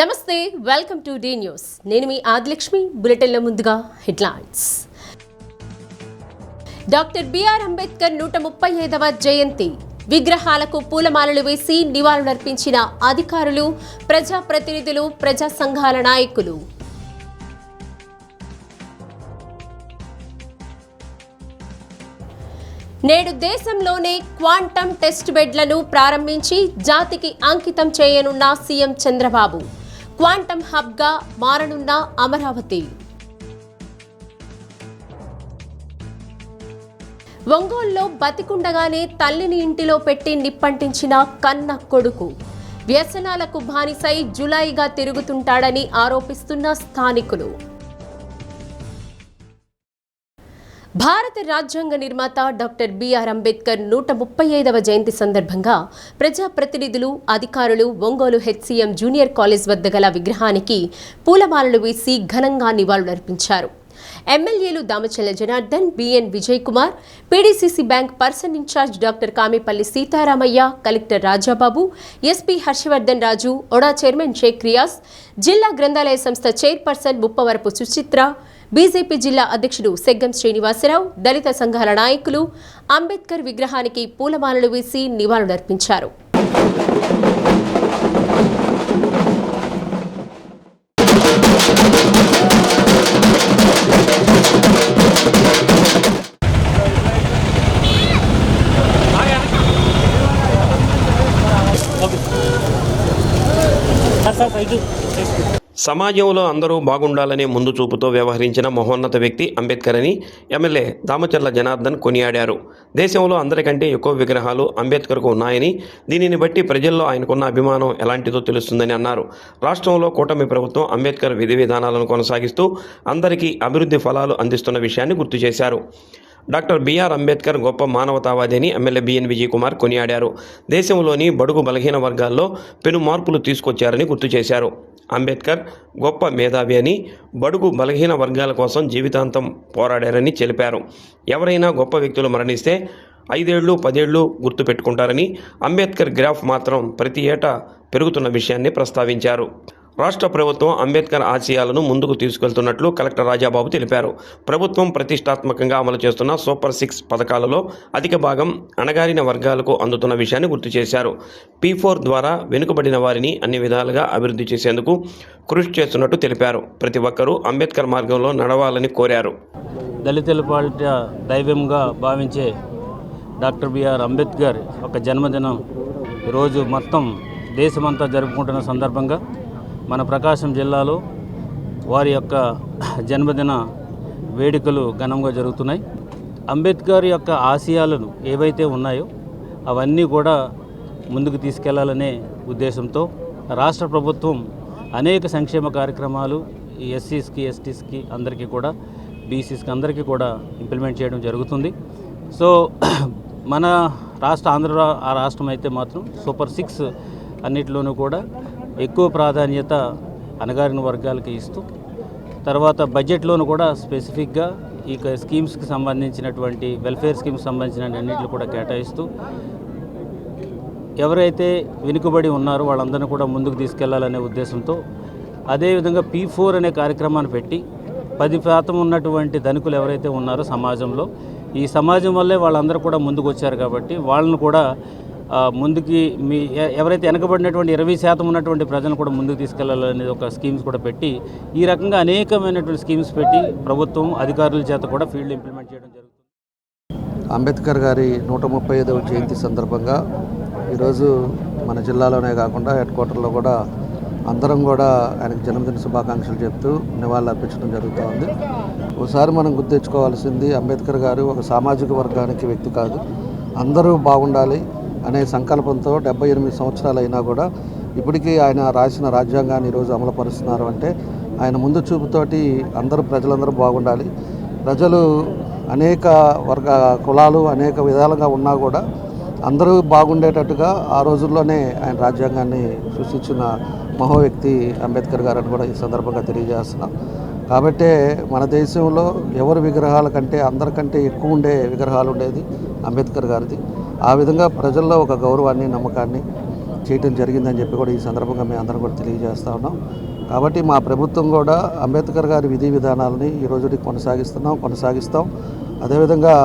నమస్తే, welcome to D news. నేను మీ ఆదిలక్ష్మి. బులెటిన్లో ముందుగా హెడ్లైన్స్. డాక్టర్ బిఆర్ అంబేద్కర్ 135వ జయంతి. విగ్రహాలకు పూలమాలలు వేసి నివాళులర్పించిన అధికారులు, ప్రజాప్రతినిధులు, ప్రజా సంఘాల నాయకులు. నేడు దేశంలోనే క్వాంటమ్ టెస్ట్ బెడ్లను ప్రారంభించి జాతికి అంకితం చేయనున్న సీఎం చంద్రబాబు. క్వాంటమ్ హబ్గా మారనున్న అమరావతి. ఒంగోలులో బతికుండగానే తల్లిని ఇంటిలో పెట్టి నిప్పంటించిన కన్న కొడుకు. వ్యసనాలకు బానిసై జులాయిగా తిరుగుతుంటాడని ఆరోపిస్తున్న స్థానికులు. భారత రాజ్యాంగ నిర్మాత డాక్టర్ బిఆర్ అంబేద్కర్ 135వ జయంతి సందర్భంగా ప్రజాప్రతినిధులు, అధికారులు ఒంగోలు హెచ్సిఎం జూనియర్ కాలేజ్ వద్ద గల విగ్రహానికి పూలమాలలు వేసి ఘనంగా నివాళులర్పించారు. ఎమ్మెల్యేలు Damachalla Janardhan, BN Vijay Kumar, PDCC bank person incharge doctor Kamipalli Seetharamaiah, collector Rajababu, SP Harshavardhan Raju, ఒడా చైర్మన్ షేక్ రియాజ్, జిల్లా గ్రంథాలయ సంస్థ చైర్పర్సన్ ముప్పవరపు సుచిత్ర, బీజేపీ జిల్లా అధ్యక్షుడు సెగ్గం శ్రీనివాసరావు, దళిత సంఘాల నాయకులు అంబేద్కర్ విగ్రహానికి పూలమాలలు వేసి నివాళులర్పించారు. సమాజంలో అందరూ బాగుండాలనే ముందు చూపుతో వ్యవహరించిన మహోన్నత వ్యక్తి అంబేద్కర్ అని ఎమ్మెల్యే దామచర్ల జనార్దన్ కొనియాడారు. దేశంలో అందరికంటే ఎక్కువ విగ్రహాలు అంబేద్కర్కు ఉన్నాయని, దీనిని బట్టి ప్రజల్లో ఆయనకున్న అభిమానం ఎలాంటిదో తెలుస్తుందని అన్నారు. రాష్ట్రంలో కూటమి ప్రభుత్వం అంబేద్కర్ విధి విధానాలను కొనసాగిస్తూ అందరికీ అభివృద్ధి ఫలాలు అందిస్తున్న విషయాన్ని గుర్తు చేశారు. డాక్టర్ బిఆర్ అంబేద్కర్ గొప్ప మానవతావాది అని ఎమ్మెల్యే బిఎన్ విజయ్ కుమార్ కొనియాడారు. దేశంలోని బడుగు బలహీన వర్గాల్లో పెను మార్పులు తీసుకొచ్చారని గుర్తు చేశారు. అంబేద్కర్ గొప్ప మేధావి అని, బడుగు బలహీన వర్గాల కోసం జీవితాంతం పోరాడారని తెలిపారు. ఎవరైనా గొప్ప వ్యక్తులు మరణిస్తే 5 ఏళ్ళు 10 ఏళ్ళు గుర్తుపెట్టుకుంటారని, అంబేద్కర్ గ్రాఫ్ మాత్రం ప్రతి ఏటా పెరుగుతున్న విషయాన్ని ప్రస్తావించారు. రాష్ట్ర ప్రభుత్వం అంబేద్కర్ ఆశయాలను ముందుకు తీసుకెళ్తున్నట్లు కలెక్టర్ రాజాబాబు తెలిపారు. ప్రభుత్వం ప్రతిష్టాత్మకంగా అమలు చేస్తున్న సూపర్ 6 పథకాలలో అధిక భాగం అణగారిన వర్గాలకు అందుతున్న విషయాన్ని గుర్తు చేశారు. P4 ద్వారా వెనుకబడిన వారిని అన్ని విధాలుగా అభివృద్ధి చేసేందుకు కృషి చేస్తున్నట్టు తెలిపారు. ప్రతి ఒక్కరూ అంబేద్కర్ మార్గంలో నడవాలని కోరారు. దళితుల పాలిట దైవంగా భావించే డాక్టర్ బిఆర్ అంబేద్కర్ ఒక జన్మదినం ఈరోజు మొత్తం దేశమంతా జరుపుకుంటున్న సందర్భంగా మన ప్రకాశం జిల్లాలో వారి యొక్క జన్మదిన వేడుకలు ఘనంగా జరుగుతున్నాయి. అంబేద్కర్ యొక్క ఆశయాలను ఏవైతే ఉన్నాయో అవన్నీ కూడా ముందుకు తీసుకెళ్లాలనే ఉద్దేశంతో రాష్ట్ర ప్రభుత్వం అనేక సంక్షేమ కార్యక్రమాలు ఈ ఎస్సీస్కి, ఎస్టీస్కి అందరికీ కూడా, బీసీస్కి అందరికీ కూడా ఇంప్లిమెంట్ చేయడం జరుగుతుంది. సో మన రాష్ట్రం అయితే మాత్రం సూపర్ 6 అన్నిటిలోనూ కూడా ఎక్కువ ప్రాధాన్యత అణగారిన వర్గాలకి ఇస్తూ, తర్వాత బడ్జెట్లోనూ కూడా స్పెసిఫిక్గా ఈ స్కీమ్స్కి సంబంధించినటువంటి వెల్ఫేర్ స్కీమ్స్ సంబంధించిన అన్నింటిని కూడా కేటాయిస్తూ ఎవరైతే వెనుకబడి ఉన్నారో వాళ్ళందరినీ కూడా ముందుకు తీసుకెళ్లాలనే ఉద్దేశంతో, అదేవిధంగా P4 అనే కార్యక్రమాన్ని పెట్టి 10% ఉన్నటువంటి ధనికులు ఎవరైతే ఉన్నారో సమాజంలో, ఈ సమాజం వల్లే వాళ్ళందరూ కూడా ముందుకు వచ్చారు కాబట్టి వాళ్ళను కూడా ముందుకి ఎవరైతే వెనకబడినటువంటి 20% ఉన్నటువంటి ప్రజలను కూడా ముందుకు తీసుకెళ్లాలనేది ఒక స్కీమ్స్ కూడా పెట్టి, ఈ రకంగా అనేకమైనటువంటి స్కీమ్స్ పెట్టి ప్రభుత్వం అధికారుల చేత కూడా ఫీల్డ్ ఇంప్లిమెంట్ చేయడం జరుగుతుంది. అంబేద్కర్ గారి 135వ జయంతి సందర్భంగా ఈరోజు మన జిల్లాలోనే కాకుండా హెడ్ క్వార్టర్లో కూడా అందరం కూడా ఆయనకు జన్మదిన శుభాకాంక్షలు చెప్తూ నివాళులు అర్పించడం జరుగుతూ ఉంది. ఒకసారి మనం గుర్తించుకోవాల్సింది, అంబేద్కర్ గారు ఒక సామాజిక వర్గానికి వ్యక్తి కాదు, అందరూ బాగుండాలి అనే సంకల్పంతో 78 సంవత్సరాలు అయినా కూడా ఇప్పటికీ ఆయన రాసిన రాజ్యాంగాన్ని ఈరోజు అమలుపరుస్తున్నారు అంటే ఆయన ముందు చూపుతోటి ప్రజలందరూ బాగుండాలి. ప్రజలు అనేక కులాలు అనేక విధాలుగా ఉన్నా కూడా అందరూ బాగుండేటట్టుగా ఆ రోజుల్లోనే ఆయన రాజ్యాంగాన్ని సృష్టించిన మహో వ్యక్తి అంబేద్కర్ గారని కూడా ఈ సందర్భంగా తెలియజేస్తున్నాం. కాబట్టే మన దేశంలో ఎవరి విగ్రహాల కంటే అందరికంటే ఎక్కువ ఉండే విగ్రహాలు ఉండేది అంబేద్కర్ గారిది. ఆ విధంగా ప్రజల్లో ఒక గౌరవాన్ని, నమ్మకాన్ని చేయటం జరిగిందని చెప్పి కూడా ఈ సందర్భంగా మేము అందరం కూడా తెలియజేస్తూ ఉన్నాం. కాబట్టి మా ప్రభుత్వం కూడా అంబేద్కర్ గారి విధి విధానాలని ఈ రోజుకి కొనసాగిస్తాం. అదేవిధంగా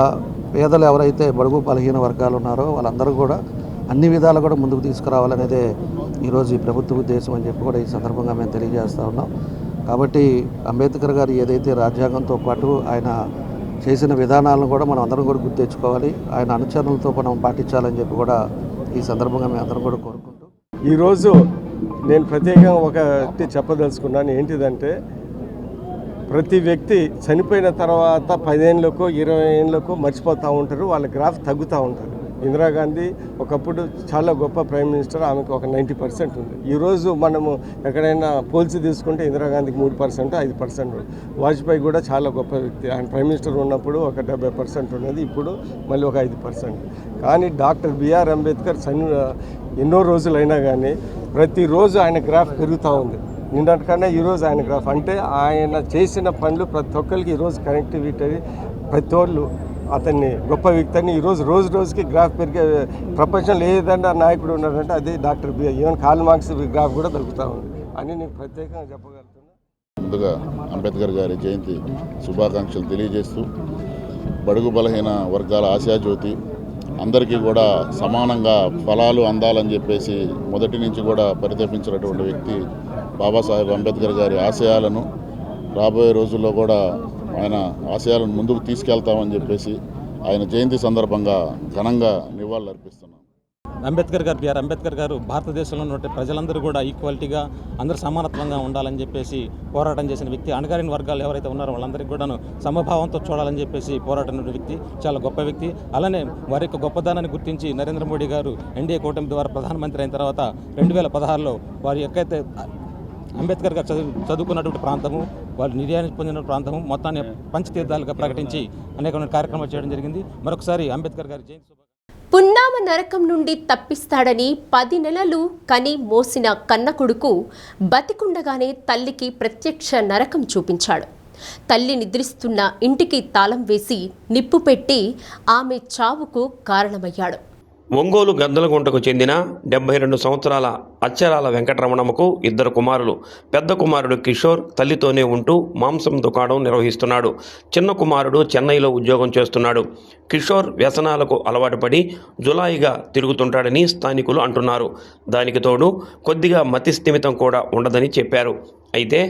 పేదలు ఎవరైతే బడుగు బలహీన వర్గాలు ఉన్నారో వాళ్ళందరూ కూడా అన్ని విధాలు కూడా ముందుకు తీసుకురావాలనేదే ఈరోజు ఈ ప్రభుత్వ ఉద్దేశం అని చెప్పి కూడా ఈ సందర్భంగా మేము తెలియజేస్తూ ఉన్నాం. కాబట్టి అంబేద్కర్ గారు ఏదైతే రాజ్యాంగంతో పాటు ఆయన చేసిన విధానాలను కూడా మనం అందరం కూడా గుర్తు తెచ్చుకోవాలి, ఆయన అనుచరులతో మనం పాటించాలని చెప్పి కూడా ఈ సందర్భంగా మేము అందరం కూడా కోరుకుంటూ ఈరోజు నేను ప్రత్యేకంగా ఒకటి చెప్పదలుచుకున్నాను. ఏంటిదంటే ప్రతి వ్యక్తి చనిపోయిన తర్వాత 10 ఏళ్ళకో 20 ఏళ్ళకో మర్చిపోతూ ఉంటారు, వాళ్ళ గ్రాఫ్ తగ్గుతూ ఉంటారు. ఇందిరాగాంధీ ఒకప్పుడు చాలా గొప్ప ప్రైమ్ మినిస్టర్, ఆమెకు ఒక 90% ఉంది. ఈరోజు మనము ఎక్కడైనా పోల్చి తీసుకుంటే ఇందిరాగాంధీకి 3%, 5%. వాజ్పేయి కూడా చాలా గొప్ప వ్యక్తి, ఆయన ప్రైమ్ మినిస్టర్ ఉన్నప్పుడు ఒక 70% ఉన్నది, ఇప్పుడు మళ్ళీ ఒక 5%. కానీ డాక్టర్ బిఆర్ అంబేద్కర్ ఎన్నో రోజులైనా కానీ ప్రతిరోజు ఆయన గ్రాఫ్ పెరుగుతూ ఉంది. నిన్నటికన్నా ఈరోజు ఆయన గ్రాఫ్, అంటే ఆయన చేసిన పనులు ప్రతి ఒక్కరికి ఈరోజు కనెక్టివిటీ, ప్రతి ఒళ్ళు అతన్ని గొప్ప వ్యక్తిని ఈరోజు రోజుకి గ్రాఫ్ పెరిగే ప్రపంచంలో ఏదైనా నాయకుడు ఉన్నాడంటే అది doctor B R. Even Karl Marx graph కూడా తగ్గుతూ ఉంది అని నేను ప్రత్యేకంగా చెప్పగలుగుతున్నాను. ముందుగా అంబేద్కర్ గారి జయంతి శుభాకాంక్షలు తెలియజేస్తూ, బడుగు బలహీన వర్గాల ఆశాజ్యోతి, అందరికీ కూడా సమానంగా ఫలాలు అందాలని చెప్పేసి మొదటి నుంచి కూడా పరితపించినటువంటి వ్యక్తి బాబాసాహెబ్ అంబేద్కర్ గారి ఆశయాలను రాబోయే రోజుల్లో కూడా ఆయన ఆశయాలను ముందుకు తీసుకెళ్తామని చెప్పేసి ఆయన జయంతి సందర్భంగా ఘనంగా నివాళులు అర్పిస్తున్నాం. బిఆర్ అంబేద్కర్ గారు భారతదేశంలో ఉన్న ప్రజలందరూ కూడా ఈక్వాలిటీగా అందరూ సమానత్వంగా ఉండాలని చెప్పేసి పోరాటం చేసిన వ్యక్తి. అణగారిన వర్గాలు ఎవరైతే ఉన్నారో వాళ్ళందరికీ కూడాను సమభావంతో చూడాలని చెప్పేసి పోరాటం వ్యక్తి, చాలా గొప్ప వ్యక్తి. అలానే వారి యొక్క గొప్పదనాన్ని గుర్తించి నరేంద్ర మోడీ గారు ఎన్డీఏ కూటమి ద్వారా ప్రధానమంత్రి అయిన తర్వాత 2016లో వారి ఎక్కడైతే అంబేద్కర్ గారు చదువుకున్నటువంటి ప్రాంతము, వాళ్ళు నిర్యాణం పొందిన ప్రాంతము మొత్తాన్ని పంచతీర్థాలుగా ప్రకటించి అనేకమైన కార్యక్రమాలు చేయడం జరిగింది. మరొకసారి అంబేద్కర్ గారి జయంతి. పున్నామ నరకం నుండి తప్పిస్తాడని 10 నెలలు కని మోసిన కన్న కొడుకు బతికుండగానే తల్లికి ప్రత్యక్ష నరకం చూపించాడు. తల్లి నిద్రిస్తున్న ఇంటికి తాళం వేసి నిప్పు పెట్టి ఆమె చావుకు కారణమయ్యాడు. ఒంగోలు గద్దలగుంటకు చెందిన 72 సంవత్సరాల అచ్చరాల వెంకటరమణమ్మకు 2 కుమారులు. పెద్ద కుమారుడు కిషోర్ తల్లితోనే ఉంటూ మాంసం దుకాణం నిర్వహిస్తున్నాడు. చిన్న కుమారుడు చెన్నైలో ఉద్యోగం చేస్తున్నాడు. కిషోర్ వ్యసనాలకు అలవాటు పడి జులాయిగా తిరుగుతుంటాడని స్థానికులు అంటున్నారు. దానికి తోడు కొద్దిగా మతిస్థిమితం కూడా ఉండదని చెప్పారు. అయితే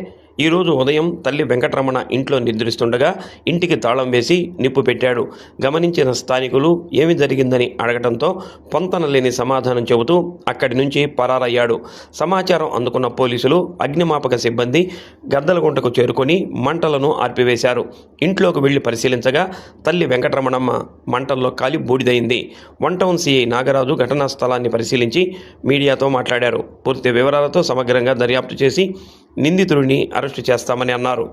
ఈరోజు ఉదయం తల్లి వెంకటరమణ ఇంట్లో నిద్రిస్తుండగా ఇంటికి తాళం వేసి నిప్పు పెట్టాడు. గమనించిన స్థానికులు ఏమి జరిగిందని అడగడంతో పొంతన లేని సమాధానం చెబుతూ అక్కడి నుంచి పరారయ్యాడు. సమాచారం అందుకున్న పోలీసులు, అగ్నిమాపక సిబ్బంది గద్దలగుంటకు చేరుకొని మంటలను ఆర్పివేశారు. ఇంట్లోకి వెళ్లి పరిశీలించగా తల్లి వెంకటరమణమ్మ మంటల్లో కాలి బూడిదైంది. 1 టౌన్ సిఐ నాగరాజు ఘటనా స్థలాన్ని పరిశీలించి మీడియాతో మాట్లాడారు. పూర్తి వివరాలతో సమగ్రంగా దర్యాప్తు చేసి నిందితుడిని అరెస్టు చేస్తామని అన్నారు.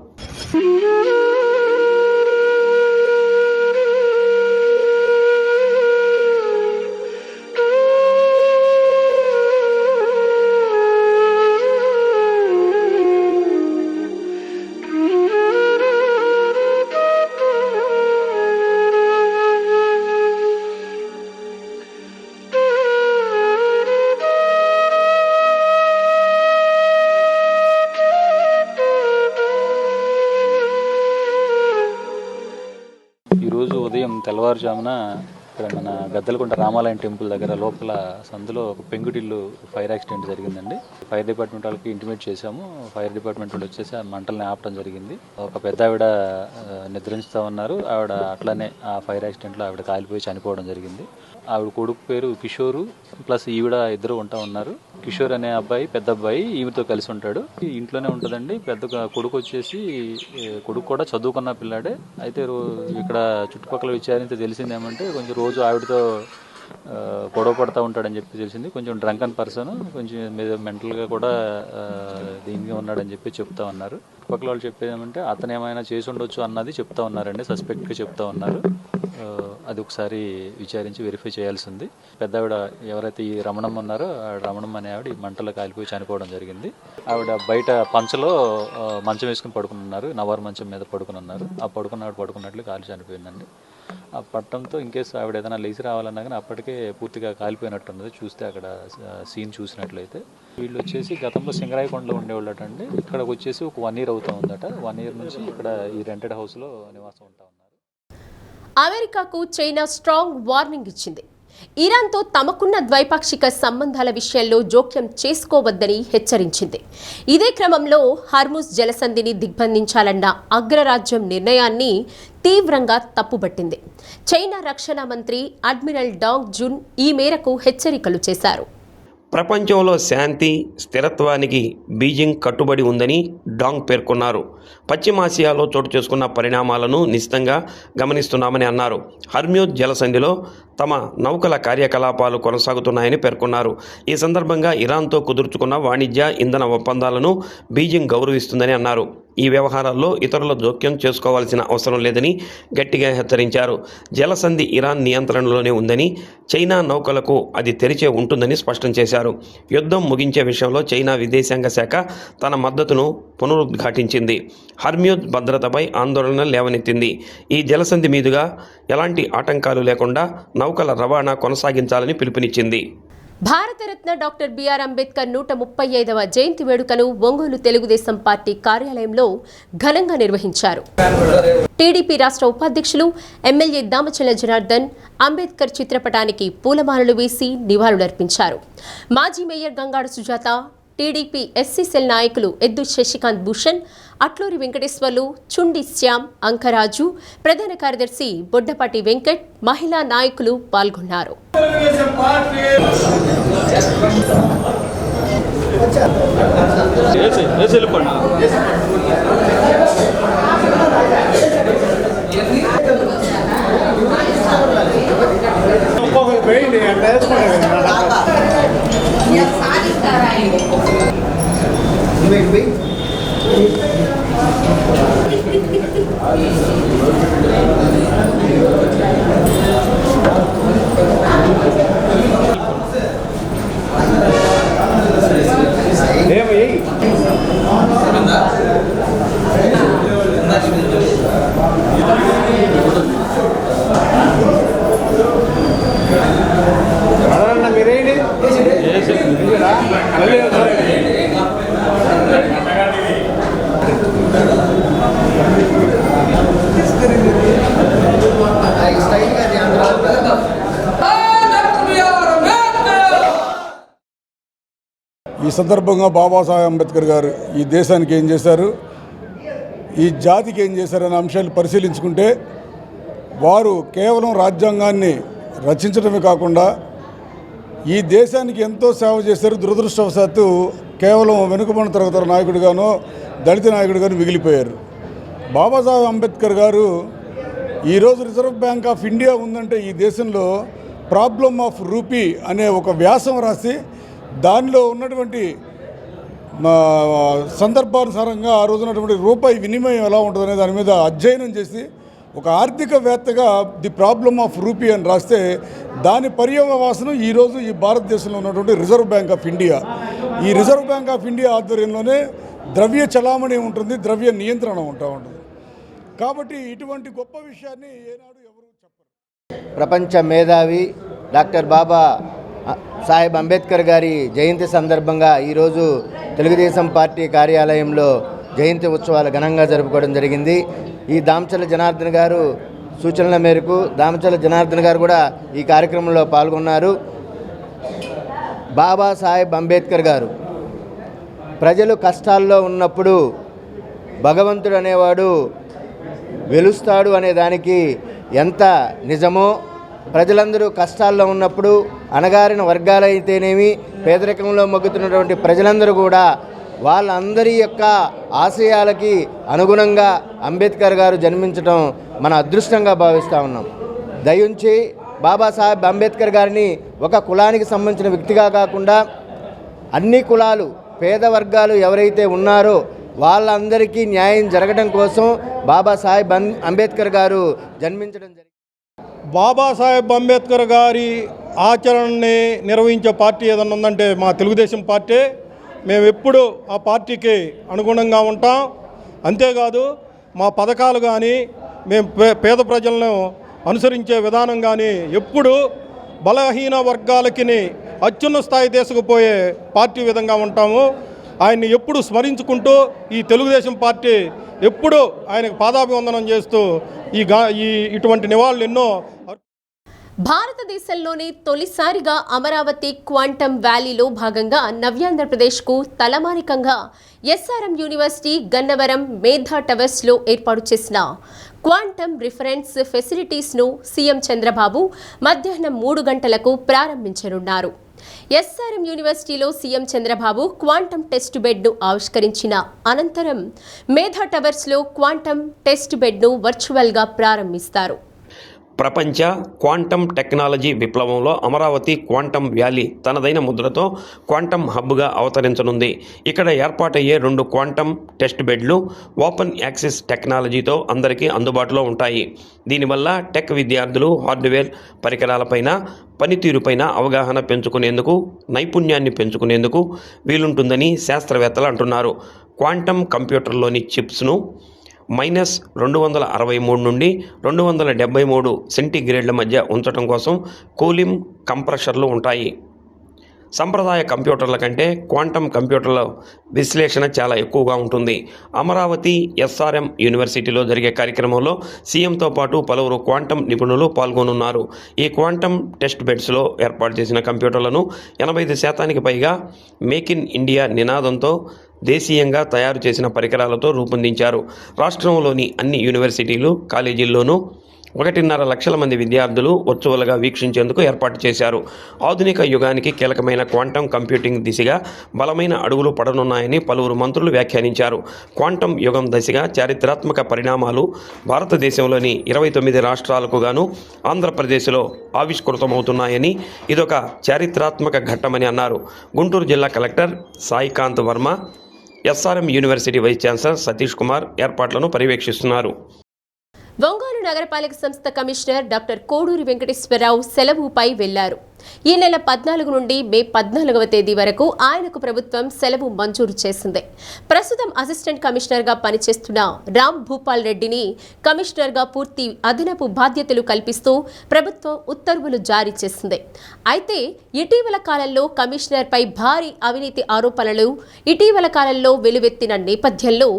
ఈరోజు ఉదయం తెల్లవారుజామున ఇక్కడ మన గద్దలగుంట రామాలయం టెంపుల్ దగ్గర లోపల సందులో ఒక పెంకుటిల్లు ఫైర్ యాక్సిడెంట్ జరిగిందండి. ఫైర్ డిపార్ట్మెంట్ వాళ్ళకి ఇంటిమేట్ చేశాము. ఫైర్ డిపార్ట్మెంట్ వాళ్ళు వచ్చేసి ఆ మంటల్ని ఆపడం జరిగింది. ఒక పెద్ద ఆవిడ నిద్రించుతూ ఉన్నారు. ఆవిడ అట్లనే ఆ ఫైర్ యాక్సిడెంట్లో ఆవిడ కాలిపోయి చనిపోవడం జరిగింది. ఆవిడ కొడుకు పేరు కిషోరు ప్లస్ ఈవిడ ఇద్దరు ఉంటా ఉన్నారు. కిషోర్ అనే అబ్బాయి పెద్ద అబ్బాయి ఈవిడతో కలిసి ఉంటాడు. ఇంట్లోనే ఉంటుందండి. పెద్ద కొడుకు వచ్చేసి కొడుకు కూడా చదువుకున్న పిల్లాడే. అయితే ఇక్కడ చుట్టుపక్కల విచారించి తెలిసింది ఏమంటే కొంచెం రోజు ఆవిడతో గొడవ పడుతూ ఉంటాడని చెప్పి తెలిసింది. కొంచెం డ్రంకన్ పర్సన్, కొంచెం మీద మెంటల్గా కూడా దీనిగా ఉన్నాడని చెప్పి చెప్తా ఉన్నారు. చుట్టుపక్కల వాళ్ళు చెప్పేది ఏమంటే అతను ఏమైనా చేసి ఉండొచ్చు అన్నది చెప్తా ఉన్నారండి. సస్పెక్ట్గా చెప్తా ఉన్నారు. అది ఒకసారి విచారించి వెరిఫై చేయాల్సి ఉంది. పెద్ద ఆవిడ ఎవరైతే ఈ రమణమ్మ ఉన్నారో ఆ రమణమ్మ అనే ఆవిడ ఈ మంటలో కాలిపోయి చనిపోవడం జరిగింది. ఆవిడ బయట పంచలో మంచం వేసుకుని పడుకుని ఉన్నారు. నవారు మంచం మీద పడుకుని ఉన్నారు. ఆ పడుకున్న ఆవిడ పడుకున్నట్లు కాలి చనిపోయిందండి. ఆ పట్టడంతో ఇంకేస్ ఆవిడ ఏదైనా లేచి రావాలన్నా కానీ అప్పటికే పూర్తిగా కాలిపోయినట్టున్నది చూస్తే అక్కడ సీన్ చూసినట్లయితే. వీళ్ళు వచ్చేసి గతంలో సింగరాయకొండలో ఉండేవాళ్ళటండి. ఇక్కడికి వచ్చేసి ఒక 1 year అవుతా ఉందట. 1 year నుంచి ఇక్కడ ఈ రెంటెడ్ హౌస్లో నివాసం ఉంటా ఉన్నారు. అమెరికాకు చైనా స్ట్రాంగ్ వార్నింగ్ ఇచ్చింది. ఇరాన్తో తమకున్న ద్వైపాక్షిక సంబంధాల విషయంలో జోక్యం చేసుకోవద్దని హెచ్చరించింది. ఇదే క్రమంలో హార్ముజ్ జలసంధిని దిగ్బంధించాలన్న అగ్రరాజ్యం నిర్ణయాన్ని తీవ్రంగా తప్పుబట్టింది. చైనా రక్షణ మంత్రి అడ్మిరల్ డాంగ్ జున్ ఈ మేరకు హెచ్చరికలు చేశారు. ప్రపంచంలో శాంతి స్థిరత్వానికి బీజింగ్ కట్టుబడి ఉందని డాంగ్ పేర్కొన్నారు. పశ్చిమాసియాలో చోటు చేసుకున్న పరిణామాలను నిశితంగా గమనిస్తున్నామని అన్నారు. హర్మ్యూజ్ జలసంధిలో తమ నౌకల కార్యకలాపాలు కొనసాగుతున్నాయని పేర్కొన్నారు. ఈ సందర్భంగా ఇరాన్తో కుదుర్చుకున్న వాణిజ్య ఇంధన ఒప్పందాలను బీజింగ్ గౌరవిస్తుందని అన్నారు. ఈ వ్యవహారాల్లో ఇతరుల జోక్యం చేసుకోవాల్సిన అవసరం లేదని గట్టిగా హెచ్చరించారు. జలసంధి ఇరాన్ నియంత్రణలోనే ఉందని, చైనా నౌకలకు అది తెరిచే ఉంటుందని స్పష్టం చేశారు. యుద్ధం ముగించే విషయంలో చైనా విదేశాంగ శాఖ తన మద్దతును పునరుద్ఘాటించింది. హర్మ్యూజ్ భద్రతపై ఆందోళన లేవనెత్తింది. ఈ జలసంధి మీదుగా ఎలాంటి ఆటంకాలు లేకుండా నౌకల రవాణా కొనసాగించాలని పిలుపునిచ్చింది. భారతరత్న డాక్టర్ బిఆర్ అంబేద్కర్ 135వ జయంతి వేడుకను ఒంగోలు తెలుగుదేశం పార్టీ కార్యాలయంలో ఘనంగా నిర్వహించారు. టీడీపీ రాష్ట్ర ఉపాధ్యక్షులు ఎమ్మెల్యే దామచల జనార్దన్ అంబేద్కర్ చిత్రపటానికి పూలమాలలు వేసి నివాళులర్పించారు. మాజీ mayor Gangada Sujatha, TDP SC cell నాయకులు ఎద్దు శశికాంత్ భూషణ్, అట్లూరి వెంకటేశ్వర్లు, చుండి శ్యామ్, అంకరాజు, ప్రధాన కార్యదర్శి బొడ్డపాటి వెంకట్, మహిళా నాయకులు పాల్గొన్నారు. ఈ సందర్భంగా బాబాసాహెబ్ అంబేద్కర్ గారు ఈ దేశానికి ఏం చేశారు, ఈ జాతికి ఏం చేశారనే అంశాలు పరిశీలించుకుంటే వారు కేవలం రాజ్యాంగాన్ని రచించడమే కాకుండా ఈ దేశానికి ఎంతో సేవ చేశారు. దురదృష్టవశాత్తు కేవలం వెనుకబడిన తరగతుల నాయకుడిగానో దళిత నాయకుడిగానో మిగిలిపోయారు. బాబాసాహెబ్ అంబేద్కర్ గారు ఈరోజు రిజర్వ్ బ్యాంక్ ఆఫ్ ఇండియా ఉందంటే ఈ దేశంలో ప్రాబ్లమ్ ఆఫ్ రూపీ అనే ఒక వ్యాసం రాసి దానిలో ఉన్నటువంటి సందర్భానుసారంగా ఆ రోజు ఉన్నటువంటి రూపాయి వినిమయం ఎలా ఉంటుందనే దాని మీద అధ్యయనం చేసి ఒక ఆర్థికవేత్తగా ది ప్రాబ్లమ్ ఆఫ్ రూపీ అని రాస్తే దాని పర్యవసానం ఈరోజు ఈ భారతదేశంలో ఉన్నటువంటి రిజర్వ్ బ్యాంక్ ఆఫ్ ఇండియా. ఈ రిజర్వ్ బ్యాంక్ ఆఫ్ ఇండియా ఆధ్వర్యంలోనే ద్రవ్య చలామణి ఉంటుంది, ద్రవ్య నియంత్రణ ఉంటుంది. కాబట్టి ఇటువంటి గొప్ప విషయాన్ని ఏనాడు ఎవరు చెప్పరు. ప్రపంచ మేధావి డాక్టర్ బాబా సాహెబ్ అంబేద్కర్ గారి జయంతి సందర్భంగా ఈరోజు తెలుగుదేశం పార్టీ కార్యాలయంలో జయంతి ఉత్సవాలు ఘనంగా జరుపుకోవడం జరిగింది. ఈ దామచల జనార్దన్ గారు సూచనల మేరకు దామచల జనార్దన్ గారు కూడా ఈ కార్యక్రమంలో పాల్గొన్నారు. బాబాసాహెబ్ అంబేద్కర్ గారు ప్రజలు కష్టాల్లో ఉన్నప్పుడు భగవంతుడు అనేవాడు వెలుస్తాడు అనే దానికి ఎంత నిజమో, ప్రజలందరూ కష్టాల్లో ఉన్నప్పుడు అణగారిన వర్గాలైతేనేమి పేదరికంలో మొగ్గుతున్నటువంటి ప్రజలందరూ కూడా వాళ్ళందరి యొక్క ఆశయాలకి అనుగుణంగా అంబేద్కర్ గారు జన్మించడం మన అదృష్టంగా భావిస్తూ ఉన్నాం. దయించి బాబాసాహెబ్ అంబేద్కర్ గారిని ఒక కులానికి సంబంధించిన వ్యక్తిగా కాకుండా అన్ని కులాలు పేద వర్గాలు ఎవరైతే ఉన్నారో వాళ్ళందరికీ న్యాయం జరగడం కోసం బాబాసాహెబ్ అంబేద్కర్ గారు జన్మించడం జరిగింది. బాబాసాహెబ్ అంబేద్కర్ గారి ఆచరణని నిర్వహించే పార్టీ ఏదన్నా ఉందంటే మా తెలుగుదేశం పార్టీ. మేము ఎప్పుడు ఆ పార్టీకి అనుగుణంగా ఉంటాం. అంతేకాదు మా పథకాలు కానీ మేము పేద ప్రజలను అనుసరించే విధానం కానీ ఎప్పుడు బలహీన వర్గాలకి అత్యున్న స్థాయి తీసుకుపోయే పార్టీ విధంగా ఉంటాము. ఆయన్ని ఎప్పుడు స్మరించుకుంటూ ఈ తెలుగుదేశం పార్టీ ఎప్పుడు ఆయనకు పాదాభివందనం చేస్తూ ఇటువంటి నివాళులు ఎన్నో. భారతదేశంలోనే తొలిసారిగా అమరావతి క్వాంటమ్ వ్యాలీలో భాగంగా నవ్యాంధ్రప్రదేశ్కు తలమానికంగా ఎస్ఆర్ఎం యూనివర్సిటీ గన్నవరం మేధా టవర్స్లో ఏర్పాటు చేసిన క్వాంటమ్ రిఫరెన్స్ ఫెసిలిటీస్ను సీఎం చంద్రబాబు మధ్యాహ్నం 3 గంటలకు ప్రారంభించనున్నారు. ఎస్ఆర్ఎం యూనివర్సిటీలో సీఎం చంద్రబాబు క్వాంటమ్ టెస్ట్ బెడ్ను ఆవిష్కరించిన అనంతరం మేధా టవర్స్లో క్వాంటమ్ టెస్ట్ బెడ్ను వర్చువల్గా ప్రారంభిస్తారు. ప్రపంచ క్వాంటమ్ టెక్నాలజీ విప్లవంలో అమరావతి క్వాంటమ్ వ్యాలీ తనదైన ముద్రతో క్వాంటమ్ హబ్గా అవతరించనుంది. ఇక్కడ ఏర్పాటయ్యే 2 క్వాంటమ్ టెస్ట్ బెడ్లు ఓపెన్ యాక్సెస్ టెక్నాలజీతో అందరికీ అందుబాటులో ఉంటాయి. దీనివల్ల టెక్ విద్యార్థులు హార్డ్వేర్ పరికరాలపైన పనితీరుపైన అవగాహన పెంచుకునేందుకు, నైపుణ్యాన్ని పెంచుకునేందుకు వీలుంటుందని శాస్త్రవేత్తలు అంటున్నారు. క్వాంటమ్ కంప్యూటర్లోని చిప్స్ను -263 నుండి 273 సెంటీగ్రేడ్ల మధ్య ఉంచడం కోసం కూలింగ్ కంప్రెషర్లు ఉంటాయి. సంప్రదాయ కంప్యూటర్ల కంటే క్వాంటమ్ కంప్యూటర్ల విశ్లేషణ చాలా ఎక్కువగా ఉంటుంది. అమరావతి ఎస్ఆర్ఎం యూనివర్సిటీలో జరిగే కార్యక్రమంలో సీఎంతో పాటు పలువురు క్వాంటమ్ నిపుణులు పాల్గొనున్నారు. ఈ క్వాంటమ్ టెస్ట్ బెడ్స్లో ఏర్పాటు చేసిన కంప్యూటర్లను 85% పైగా మేక్ ఇన్ ఇండియా నినాదంతో దేశీయంగా తయారు చేసిన పరికరాలతో రూపొందించారు. రాష్ట్రంలోని అన్ని యూనివర్సిటీలు, కాలేజీల్లోనూ 1.5 లక్షల మంది విద్యార్థులు వర్చువల్గా వీక్షించేందుకు ఏర్పాటు చేశారు. ఆధునిక యుగానికి కీలకమైన క్వాంటమ్ కంప్యూటింగ్ దిశగా బలమైన అడుగులు పడనున్నాయని పలువురు మంత్రులు వ్యాఖ్యానించారు. క్వాంటమ్ యుగం దిశగా చారిత్రాత్మక పరిణామాలు భారతదేశంలోని 29 రాష్ట్రాలకు గాను ఆంధ్రప్రదేశ్లో ఆవిష్కృతమవుతున్నాయని, ఇదొక చారిత్రాత్మక ఘట్టమని అన్నారు. గుంటూరు జిల్లా collector Saikanth Varma, SRM university vice chancellor Satish Kumar ఏర్పాట్లను పర్యవేక్షిస్తున్నారు. ఒంగోలు నగరపాలక సంస్థ కమిషనర్ డాక్టర్ కోడూరి వెంకటేశ్వరరావు సెలవుపై వెళ్లారు. ఈ నెల 14 నుండి మే 14వ తేదీ వరకు ఆయనకు ప్రభుత్వం సెలవు మంజూరు చేసింది. ప్రస్తుతం అసిస్టెంట్ కమిషనర్గా పనిచేస్తున్న రామ్ భూపాల్ రెడ్డిని కమిషనర్గా పూర్తి అదనపు బాధ్యతలు కల్పిస్తూ ప్రభుత్వం ఉత్తర్వులు జారీ చేసింది. అయితే ఇటీవల కాలంలో కమిషనర్పై భారీ అవినీతి ఆరోపణలు ఇటీవల కాలంలో వెలువెత్తిన నేపథ్యంలో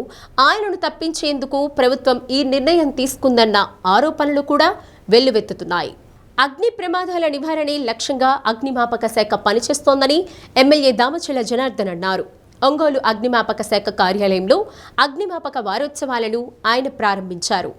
ఆయనను తప్పించేందుకు ప్రభుత్వం ఈ నిర్ణయం తీసుకుందన్న ఆరోపణలు కూడా వెల్లువెత్తుతున్నాయి. అగ్ని ప్రమాదాల నివారణే లక్ష్యంగా అగ్నిమాపక శాఖ పనిచేస్తోందని ఎమ్మెల్యే దామచర్ల జనార్దన్ అన్నారు. ఒంగోలు అగ్నిమాపక శాఖ కార్యాలయంలో అగ్నిమాపక వారోత్సవాలను ఆయన ప్రారంభించారు.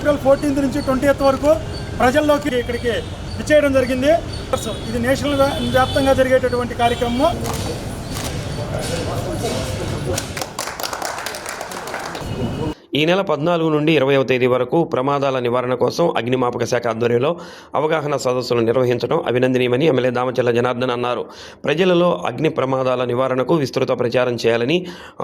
ఏప్రిల్ 14th నుంచి 20th వరకు ప్రజల్లోకి ఇక్కడికి ఇచ్చేయడం జరిగింది. ఇది నేషనల్ వ్యాప్తంగా జరిగేటటువంటి కార్యక్రమం. ఈ నెల 14 నుండి 20వ తేదీ వరకు ప్రమాదాల నివారణ కోసం అగ్నిమాపక శాఖ ఆధ్వర్యంలో అవగాహన సదస్సులు నిర్వహించడం అభినందనీయమని ఎమ్మెల్యే దామచర్ల జనార్దన్ అన్నారు. ప్రజలలో అగ్ని ప్రమాదాల నివారణకు విస్తృత ప్రచారం చేయాలని,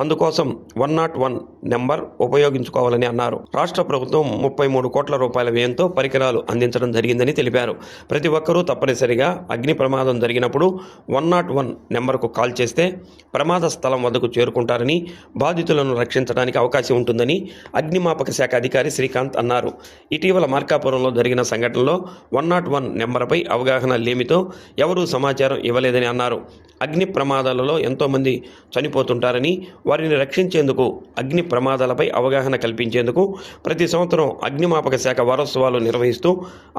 అందుకోసం 101 నెంబర్ ఉపయోగించుకోవాలని అన్నారు. రాష్ట్ర ప్రభుత్వం 33 కోట్ల రూపాయల వ్యయంతో పరికరాలు అందించడం జరిగిందని తెలిపారు. ప్రతి ఒక్కరూ తప్పనిసరిగా అగ్ని ప్రమాదం జరిగినప్పుడు 101 నెంబర్కు కాల్ చేస్తే ప్రమాద స్థలం వద్దకు చేరుకుంటారని, బాధితులను రక్షించడానికి అవకాశం ఉంటుందని అగ్నిమాపక శాఖ అధికారి శ్రీకాంత్ అన్నారు. ఇటీవల మార్కాపురంలో జరిగిన సంఘటనలో 101 నెంబర్పై అవగాహన లేమితో ఎవరూ సమాచారం ఇవ్వలేదని అన్నారు. అగ్ని ప్రమాదాలలో ఎంతోమంది చనిపోతుంటారని, వారిని రక్షించేందుకు అగ్ని ప్రమాదాలపై అవగాహన కల్పించేందుకు ప్రతి సంవత్సరం అగ్నిమాపక శాఖ వారోత్సవాలు నిర్వహిస్తూ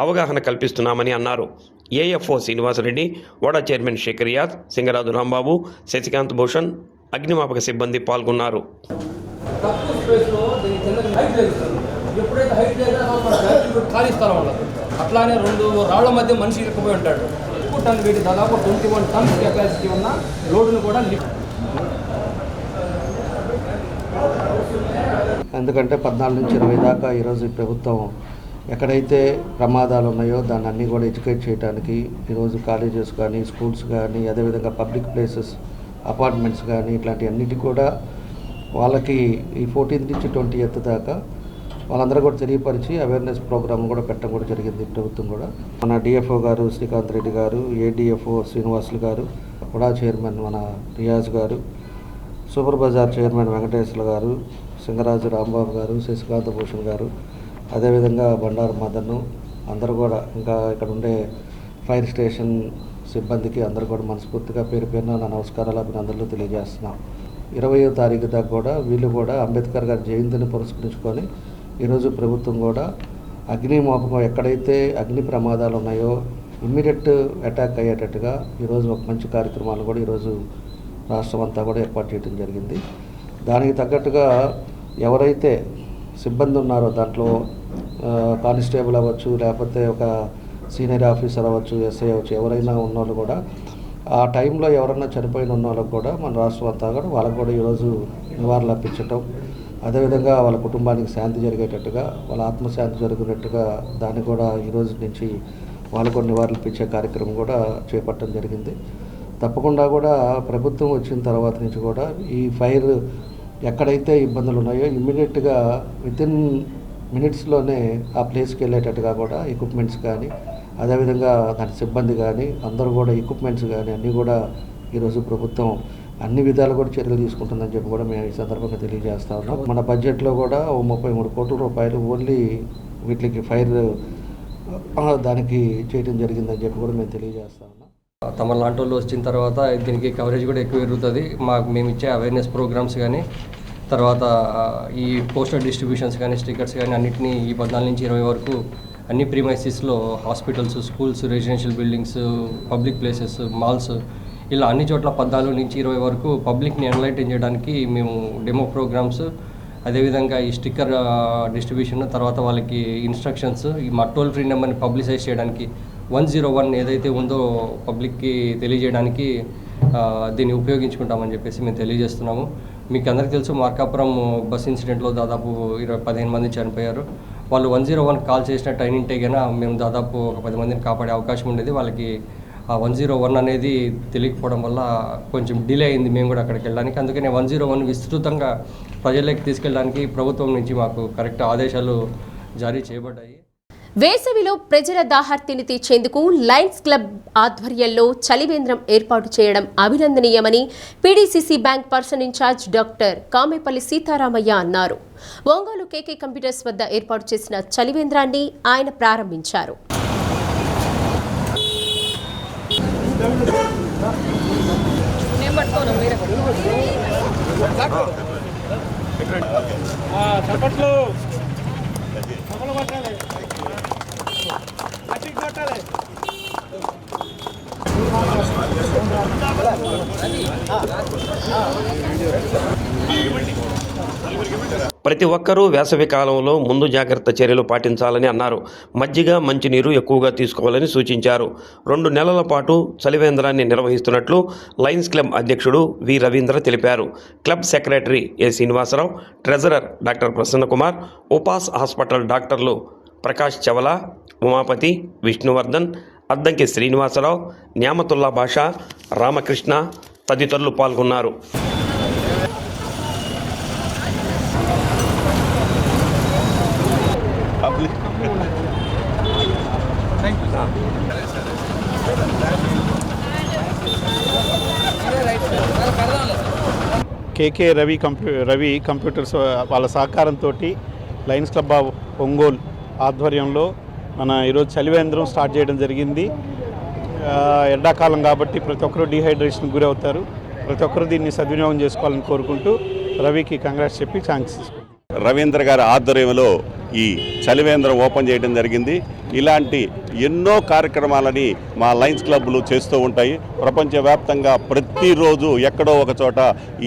అవగాహన కల్పిస్తున్నామని అన్నారు. ఏఎఫ్ఓ శ్రీనివాసరెడ్డి, ఓడా చైర్మన్ శేఖర్ యాద్, సింగరాజు రాంబాబు, శశికాంత్ భూషణ్, అగ్నిమాపక సిబ్బంది పాల్గొన్నారు. తక్కువ స్పేస్లో హైట్ లేదు. ఎప్పుడైతే హైట్ లేదా ఖాళీ స్థలం ఉండదు. అట్లానే 2 రాళ్ల మధ్య మనిషి ఇరుక్కుపోయి ఉంటాడు. ఎక్కువ టన్ వెయిట్, దాదాపు 21 టన్స్ కెపాసిటీ ఉన్న లోడును కూడా లిఫ్ట్. ఎందుకంటే 14 నుంచి 20 దాకా ఈరోజు ఈ ప్రభుత్వం ఎక్కడైతే ప్రమాదాలు ఉన్నాయో దాన్ని అన్నీ కూడా ఎడ్యుకేట్ చేయడానికి ఈరోజు కాలేజెస్ కానీ స్కూల్స్ కానీ అదేవిధంగా పబ్లిక్ ప్లేసెస్ అపార్ట్మెంట్స్ కానీ ఇట్లాంటి అన్నిటికీ కూడా వాళ్ళకి ఈ 14th నుంచి 20th దాకా వాళ్ళందరూ కూడా తెలియపరిచి అవేర్నెస్ ప్రోగ్రామ్ కూడా పెట్టడం కూడా జరిగింది ప్రభుత్వం కూడా. మన డిఎఫ్ఓ గారు శ్రీకాంత్ రెడ్డి గారు, ఏడిఎఫ్ఓ శ్రీనివాసులు గారు, కూడా చైర్మన్ మన రియాజ్ గారు, సూపర్ బజార్ చైర్మన్ వెంకటేశ్వర గారు, సింగరాజు రాంబాబు గారు, శశికాంత భూషణ్ గారు, అదేవిధంగా బండారు మదన్ను అందరూ కూడా, ఇంకా ఇక్కడ ఉండే ఫైర్ స్టేషన్ సిబ్బందికి అందరూ కూడా మనస్ఫూర్తిగా పేరు పేరున నా నమస్కారాలు అభినందనలు తెలియజేస్తున్నాం. 20వ తారీఖు దాకా కూడా వీళ్ళు కూడా అంబేద్కర్ గారి జయంతిని పురస్కరించుకొని ఈరోజు ప్రభుత్వం కూడా అగ్నిమాపకం ఎక్కడైతే అగ్ని ప్రమాదాలు ఉన్నాయో ఇమ్మీడియట్ అటాక్ అయ్యేటట్టుగా ఈరోజు ఒక మంచి కార్యక్రమాలు కూడా ఈరోజు రాష్ట్రం అంతా కూడా ఏర్పాటు చేయడం జరిగింది. దానికి తగ్గట్టుగా ఎవరైతే సిబ్బంది ఉన్నారో దాంట్లో కానిస్టేబుల్ అవ్వచ్చు, లేకపోతే ఒక సీనియర్ ఆఫీసర్ అవ్వచ్చు, ఎస్ఐ అవ్వచ్చు, ఎవరైనా ఉన్నోళ్ళు కూడా ఆ టైంలో ఎవరన్నా చనిపోయిన ఉన్న వాళ్ళకు కూడా మన రాష్ట్రం అంతా కూడా వాళ్ళకు కూడా ఈరోజు నివాళులు అర్పించటం, అదేవిధంగా వాళ్ళ కుటుంబానికి శాంతి జరిగేటట్టుగా, వాళ్ళ ఆత్మశాంతి జరిగినట్టుగా దాన్ని కూడా ఈరోజు నుంచి వాళ్ళకు కూడా నివాళులు ఇప్పించే కార్యక్రమం కూడా చేపట్టడం జరిగింది. తప్పకుండా కూడా ప్రభుత్వం వచ్చిన తర్వాత నుంచి కూడా ఈ ఫైర్ ఎక్కడైతే ఇబ్బందులు ఉన్నాయో ఇమ్మీడియట్గా వితిన్ మినిట్స్లోనే ఆ ప్లేస్కి వెళ్ళేటట్టుగా కూడా ఎక్విప్మెంట్స్ కానీ అదేవిధంగా దాని సిబ్బంది కానీ అందరూ కూడా ఎక్విప్మెంట్స్ కానీ అన్నీ కూడా ఈరోజు ప్రభుత్వం అన్ని విధాలు కూడా చర్యలు తీసుకుంటుందని చెప్పి కూడా మేము ఈ సందర్భంగా తెలియజేస్తా ఉన్నాం. మన బడ్జెట్లో కూడా 33 కోట్ల రూపాయలు ఓన్లీ వీటికి ఫైర్ దానికి చేయడం జరిగిందని చెప్పి కూడా మేము తెలియజేస్తా ఉన్నాం. తమ లాంటి వాళ్ళు వచ్చిన తర్వాత దీనికి కవరేజ్ కూడా ఎక్కువ పెరుగుతుంది. మేము ఇచ్చే అవేర్నెస్ ప్రోగ్రామ్స్ కానీ తర్వాత ఈ పోస్టర్ డిస్ట్రిబ్యూషన్స్ కానీ స్టిక్కర్స్ కానీ అన్నింటినీ ఈ 14 నుంచి 20 వరకు అన్ని ప్రీమైసెస్లో hospitals, schools, residential buildings, public places, malls ఇలా అన్ని చోట్ల 14 నుంచి 20 వరకు పబ్లిక్ని ఎన్లైటన్ చేయడానికి మేము డెమో ప్రోగ్రామ్స్, అదేవిధంగా ఈ స్టిక్కర్ డిస్ట్రిబ్యూషన్, తర్వాత వాళ్ళకి ఇన్స్ట్రక్షన్స్, ఈ మా టోల్ ఫ్రీ నెంబర్ని పబ్లిసైజ్ చేయడానికి 101 ఏదైతే ఉందో పబ్లిక్కి తెలియజేయడానికి దీన్ని ఉపయోగించుకుంటామని చెప్పేసి మేము తెలియజేస్తున్నాము. మీకు అందరికీ తెలుసు, మార్కాపురం బస్ ఇన్సిడెంట్లో దాదాపు 15 మంది చనిపోయారు. వాళ్ళు 101 కాల్ చేసిన టైం ఉంటే కన్నా మేము దాదాపు ఒక 10 మందిని కాపాడే అవకాశం ఉండేది. వాళ్ళకి ఆ 101 అనేది తెలియకపోవడం వల్ల కొంచెం డిలే అయింది మేము కూడా అక్కడికి వెళ్ళడానికి. అందుకనే 101 విస్తృతంగా ప్రజల్లోకి తీసుకెళ్ళడానికి ప్రభుత్వం నుంచి మాకు కరెక్ట్ ఆదేశాలు జారీ చేయబడ్డాయి. వేసవిలో ప్రజల దాహార్తిని తీర్చేందుకు లయన్స్ క్లబ్ ఆధ్వర్యంలో చలివేంద్రం ఏర్పాటు చేయడం అభినందనీయమని PDCC bank person incharge doctor Kamepalli Sitaramaiah అన్నారు. ఒంగోలు కేకే కంప్యూటర్స్ వద్ద ఏర్పాటు చేసిన చలివేంద్రాన్ని ఆయన ప్రారంభించారు. ప్రతి ఒక్కరూ వేసవి కాలంలో ముందు జాగ్రత్త చర్యలు పాటించాలని అన్నారు. మజ్జిగ, మంచినీరు ఎక్కువగా తీసుకోవాలని సూచించారు. 2 నెలల పాటు చలివేంద్రాన్ని నిర్వహిస్తున్నట్లు లయన్స్ క్లబ్ అధ్యక్షుడు వి రవీంద్ర తెలిపారు. క్లబ్ సెక్రటరీ ఏ Srinivasarao, treasurer doctor Prasanna Kumar, ఉపాస్ hospital డాక్టర్లు ప్రకాష్ చవల, ఉమాపతి, విష్ణువర్ధన్, అద్దంకి శ్రీనివాసరావు, న్యామతుల్లా భాషా, రామకృష్ణ తదితరులు పాల్గొన్నారు. కేకే రవి కంప్యూటర్స్ వాళ్ళ సహకారంతో లయన్స్ క్లబ్ ఆఫ్ ఒంగోలు ఆధ్వర్యంలో మన ఈరోజు చలివేంద్రం స్టార్ట్ చేయడం జరిగింది. ఎండాకాలం కాబట్టి ప్రతి ఒక్కరూ డీహైడ్రేషన్కి గురవుతారు. ప్రతి ఒక్కరూ దీన్ని సద్వినియోగం చేసుకోవాలని కోరుకుంటూ రవికి కంగ్రాట్స్ చెప్పి థ్యాంక్స్ తీసుకుంటాం. రవీంద్ర గారి ఆధ్వర్యంలో ఈ చలివేంద్రం ఓపెన్ చేయడం జరిగింది. ఇలాంటి ఎన్నో కార్యక్రమాలని మా లయన్స్ క్లబ్లు చేస్తూ ఉంటాయి. ప్రపంచవ్యాప్తంగా ప్రతిరోజు ఎక్కడో ఒక చోట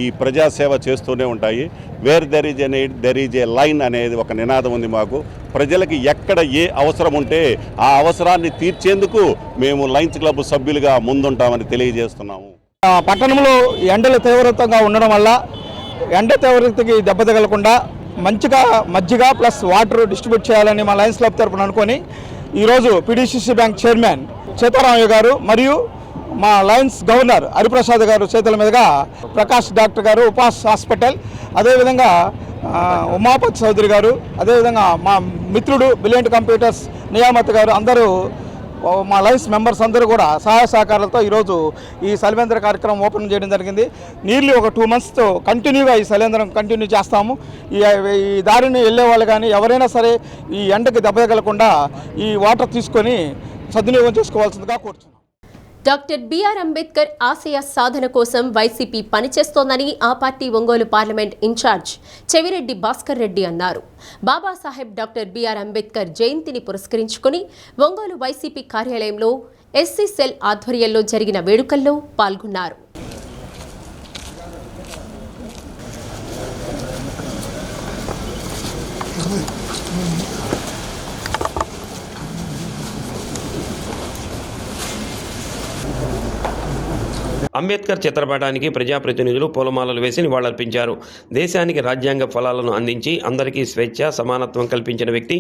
ఈ ప్రజాసేవ చేస్తూనే ఉంటాయి. Where there is a need there is a line అనేది ఒక నినాదం ఉంది మాకు. ప్రజలకి ఎక్కడ ఏ అవసరం ఉంటే ఆ అవసరాన్ని తీర్చేందుకు మేము లయన్స్ క్లబ్ సభ్యులుగా ముందుంటామని తెలియజేస్తున్నాము. పట్టణంలో ఎండలు తీవ్రతంగా ఉండడం వల్ల ఎండ తీవ్రతకి దెబ్బ తగలకుండా మంచిగా మజ్జిగ ప్లస్ వాటర్ డిస్ట్రిబ్యూట్ చేయాలని మా లయన్స్ క్లబ్ తరపున అనుకొని ఈరోజు పిడిసిసి బ్యాంక్ చైర్మన్ సీతారామయ్య గారు మరియు మా లయన్స్ గవర్నర్ హరిప్రసాద్ గారు చేతుల మీదుగా ప్రకాష్ డాక్టర్ గారు ఉపాస్ హాస్పిటల్, అదేవిధంగా ఉమాపతి చౌదరి గారు, అదేవిధంగా మా మిత్రుడు బ్రిలియంట్ కంప్యూటర్స్ నియామత్ గారు, అందరూ మా లయన్స్ మెంబర్స్ అందరూ కూడా సహాయ సహకారాలతో ఈరోజు ఈ శైలేంద్ర కార్యక్రమం ఓపెన్ చేయడం జరిగింది. నీళ్ళు ఒక 2 monthsతో కంటిన్యూగా ఈ శైలేంద్రం కంటిన్యూ చేస్తాము. ఈ దారిని వెళ్ళే వాళ్ళు కానీ ఎవరైనా సరే ఈ ఎండకి దెబ్బ తగలకుండా ఈ వాటర్ తీసుకొని సద్వినియోగం చేసుకోవాల్సిందిగా కోరుతున్నాం. డాక్టర్ బిఆర్ అంబేద్కర్ ఆశయ సాధన కోసం వైసీపీ పనిచేస్తోందని ఆ party Ongole parliament incharge Chevireddy Bhaskar Reddy అన్నారు. బాబాసాహెబ్ డాక్టర్ బిఆర్ అంబేద్కర్ జయంతిని పురస్కరించుకుని ఒంగోలు వైసీపీ కార్యాలయంలో ఎస్సీ సెల్ ఆధ్వర్యంలో జరిగిన వేడుకల్లో పాల్గొన్నారు. అంబేద్కర్ చిత్రపటానికి ప్రజాప్రతినిధులు పూలమాలలు వేసి నివాళులర్పించారు. దేశానికి రాజ్యాంగ ఫలాలను అందించి అందరికీ స్వేచ్ఛ సమానత్వం కల్పించిన వ్యక్తి